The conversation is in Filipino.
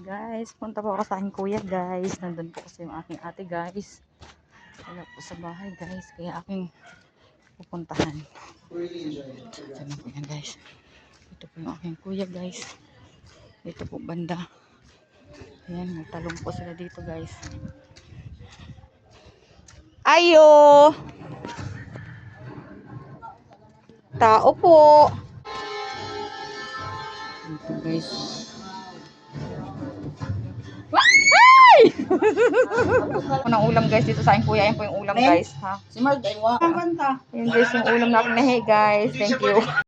Guys, punta po ako sa aking kuya guys. Nandun po kasi yung aking ate guys. Wala po sa bahay guys. Kaya aking pupuntahan. Sana po yan guys. Ito po yung aking kuya guys. Dito po banda. Ayan, may talong po sila dito guys. Ayo! Tao po! Dito guys. Unang ulam guys dito sa aking kuya. Ayan po yung ulam guys. Ha? Si Mark, ay wa. Ang kanta. Ayan guys yung ulam na aking nahi guys. Thank you.